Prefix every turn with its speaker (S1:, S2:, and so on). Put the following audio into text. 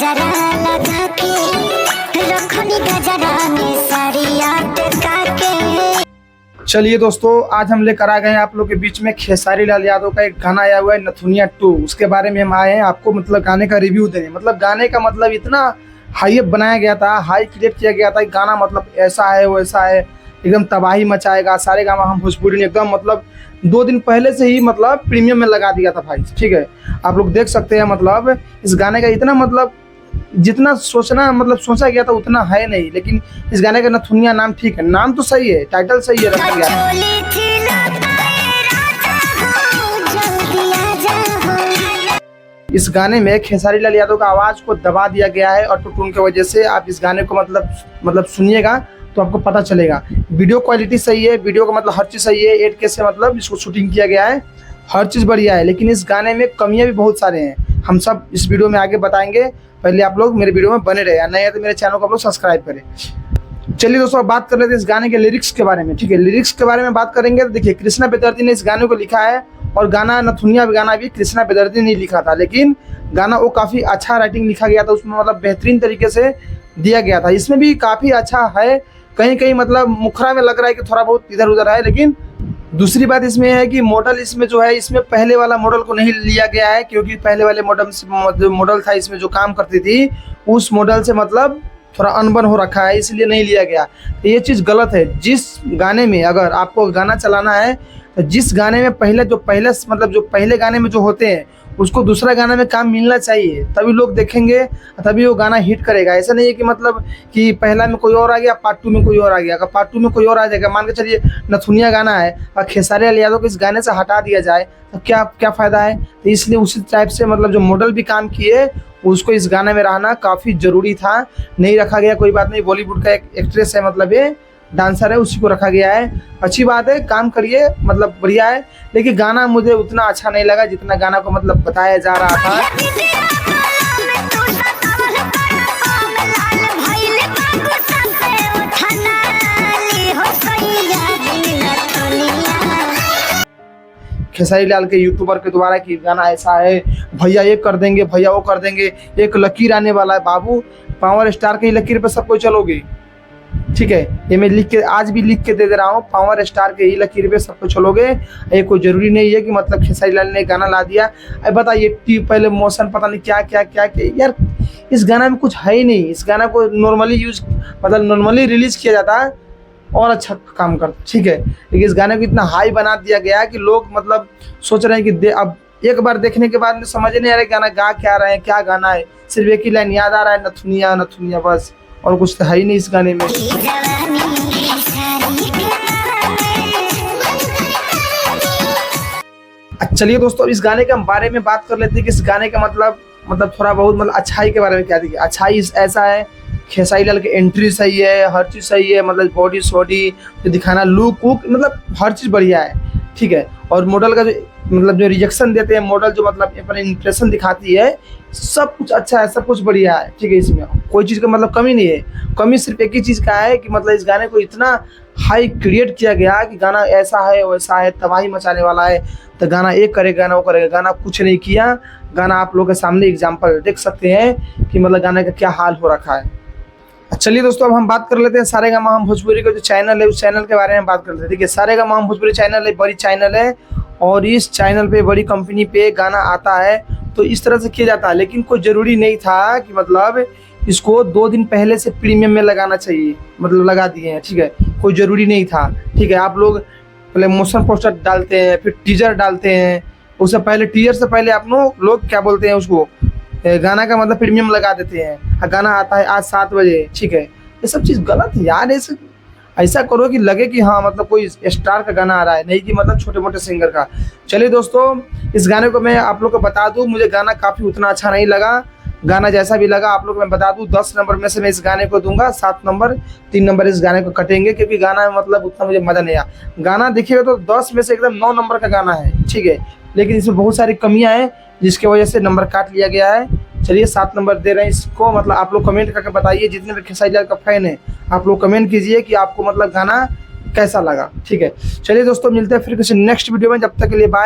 S1: गजरा लगा के रखनी गजरा में साड़िया टका के।
S2: चलिए दोस्तों, आज हम लेकर आ गए हैं आप लोग के बीच में खेसारी लाल यादव का एक गाना आया हुआ है नथुनिया 2। उसके बारे में हम आए हैं आपको मतलब गाने का रिव्यू देने। मतलब गाने का मतलब इतना हाइप बनाया गया था, हाई क्रिएट किया गया था। गाना मतलब ऐसा है वैसा है, एकदम तबाही मचाएगा। सारे गामा हम भोजपुरी ने एकदम मतलब 2 दिन पहले से ही मतलब प्रीमियम में लगा दिया था भाई। ठीक है, आप लोग देख सकते हैं। मतलब इस गाने का इतना मतलब जितना सोचा गया था उतना है नहीं। लेकिन इस गाने का नथुनिया नाम ठीक है, नाम तो सही है, टाइटल सही है रखा गया है। इस गाने में खेसारी लाल यादव का आवाज को दबा दिया गया है ऑटो ट्यून की वजह से। आप इस गाने को मतलब सुनिएगा तो आपको पता चलेगा। वीडियो क्वालिटी सही है, वीडियो का मतलब हर चीज सही है। 8K से मतलब इसको शूटिंग किया गया है, हर चीज बढ़िया है। लेकिन इस गाने में कमियां भी बहुत सारे हैं, हम सब इस वीडियो में आगे बताएंगे। पहले आप लोग मेरे वीडियो में बने रहे, या नहीं है तो मेरे चैनल को आप लोग सब्सक्राइब करें। चलिए दोस्तों, अब बात कर लेते हैं इस गाने के लिरिक्स के बारे में। ठीक है, लिरिक्स के बारे में बात करेंगे तो देखिए, कृष्णा बेदर्दी ने इस गाने को लिखा है। और गाना नथुनिया गाना भी कृष्णा बेदर्दी ने लिखा था, लेकिन गाना वो काफ़ी अच्छा राइटिंग लिखा गया था उसमें, मतलब बेहतरीन तरीके से दिया गया था। इसमें भी काफ़ी अच्छा है, कहीं कहीं मतलब मुखरा में लग रहा है कि थोड़ा बहुत इधर उधर है। लेकिन दूसरी बात इसमें है कि मॉडल इसमें जो है, इसमें पहले वाला मॉडल को नहीं लिया गया है, क्योंकि पहले वाले मॉडल था इसमें जो काम करती थी, उस मॉडल से मतलब थोड़ा अनबन हो रखा है, इसलिए नहीं लिया गया। तो ये चीज़ गलत है। जिस गाने में अगर आपको गाना चलाना है तो जिस गाने में पहले गाने में जो होते हैं उसको दूसरा गाने में काम मिलना चाहिए, तभी लोग देखेंगे, तभी वो गाना हिट करेगा। ऐसा नहीं है कि मतलब कि पहला में कोई और आ गया, पार्ट 2 में कोई और आ गया। अगर पार्ट 2 में कोई और आ जाएगा, मान के चलिए नथुनिया गाना है और खेसारी लाल यादव को इस गाने से हटा दिया जाए तो क्या फ़ायदा है। तो इसलिए उसी टाइप से मतलब जो मॉडल भी काम किए उसको इस गाने में रहना काफ़ी ज़रूरी था, नहीं रखा गया। कोई बात नहीं, बॉलीवुड का एक एक्ट्रेस है, मतलब ये डांसर है, उसी को रखा गया है। अच्छी बात है, काम करिए, मतलब बढ़िया है। लेकिन गाना मुझे उतना अच्छा नहीं लगा जितना गाना को मतलब बताया जा रहा था। खेसारी लाल के यूट्यूबर के द्वारा कि गाना ऐसा है, भैया ये कर देंगे, भैया वो कर देंगे, एक लकीर आने वाला है। बाबू, पावर स्टार के लकीर पे सब कोई चलोगे। ठीक है, ये मैं आज भी लिख के दे रहा हूँ, पावर स्टार के ही लकीर पे सब कुछ चलोगे। ये कोई जरूरी नहीं है कि मतलब खेसारी लाल ने गाना ला दिया। अब बताइए, पहले मोशन पता नहीं क्या क्या क्या क्या यार, इस गाना में कुछ है ही नहीं। इस गाना को नॉर्मली रिलीज किया जाता है और अच्छा काम करता। ठीक है, लेकिन इस गाने को इतना हाई बना दिया गया है कि लोग मतलब सोच रहे हैं कि अब एक बार देखने के बाद में समझ नहीं आ रहा है गाना गा क्या रहे हैं, क्या गाना है। सिर्फ एक ही लाइन याद आ रहा है, नथुनिया नथुनिया, बस, और कुछ तो है ही नहीं इस गाने में। चलिए दोस्तों, इस गाने के बारे में बात कर लेते हैं कि इस गाने का मतलब थोड़ा बहुत मतलब अच्छाई के बारे में क्या देखिए। अच्छाई ऐसा है, खेसारी लाल की एंट्री सही है, हर चीज़ सही है, मतलब बॉडी सॉडी जो दिखाना, लुक वुक, मतलब हर चीज़ बढ़िया है। ठीक है, और मॉडल का जो रिजेक्शन देते हैं मॉडल, जो मतलब अपना इंप्रेशन दिखाती है, सब कुछ अच्छा है, सब कुछ बढ़िया है। ठीक है, इसमें कोई चीज़ का मतलब कमी नहीं है। कमी सिर्फ एक ही चीज़ का है कि मतलब इस गाने को इतना हाई क्रिएट किया गया कि गाना ऐसा है वैसा है, तबाही मचाने वाला है। तो गाना एक करेगा, गाना वो करेगा, गाना कुछ नहीं किया। गाना आप लोगों के सामने एग्जाम्पल देख सकते हैं कि मतलब गाने का क्या हाल हो रखा है। चलिए दोस्तों, अब हम बात कर लेते हैं सारेगामा हम भोजपुरी का जो चैनल है, उस चैनल के बारे में बात कर लेते हैं। देखिए, सारेगामा हम भोजपुरी चैनल है, बड़ी चैनल है, और इस चैनल पे बड़ी कंपनी पे गाना आता है तो इस तरह से किया जाता है। लेकिन कोई ज़रूरी नहीं था कि मतलब इसको 2 दिन पहले से प्रीमियम में लगाना चाहिए, मतलब लगा दिए हैं। ठीक है, कोई ज़रूरी नहीं था। ठीक है, आप लोग पहले मोशन पोस्टर डालते हैं, फिर टीजर डालते हैं, उससे पहले टीजर से पहले आप लोग क्या बोलते हैं उसको, गाना का मतलब प्रीमियम लगा देते हैं। गाना आता है आज 7 बजे। ठीक है, ये सब चीज़ गलत है यार। ऐसा करो कि लगे कि हाँ मतलब कोई स्टार का गाना आ रहा है, नहीं कि मतलब छोटे मोटे सिंगर का। चलिए दोस्तों, इस गाने को मैं आप लोग को बता दूं, मुझे गाना काफ़ी उतना अच्छा नहीं लगा। गाना जैसा भी लगा आप लोग मैं बता दूं, 10 नंबर में से मैं इस गाने को दूंगा 7 नंबर, 3 नंबर इस गाने को कटेंगे, क्योंकि गाना मतलब उतना मुझे मज़ा नहीं आया। गाना देखिएगा तो 10 में से एकदम 9 नंबर का गाना है। ठीक है, लेकिन इसमें बहुत सारी कमियाँ हैं जिसकी वजह से नंबर काट लिया गया है। चलिए 7 नंबर दे रहे हैं इसको। मतलब आप लोग कमेंट करके बताइए, जितने भी खेसारी लाल का फैन है आप लोग कमेंट कीजिए कि आपको मतलब गाना कैसा लगा। ठीक है, चलिए दोस्तों, मिलते हैं फिर किसी नेक्स्ट वीडियो में, जब तक के लिए बाय।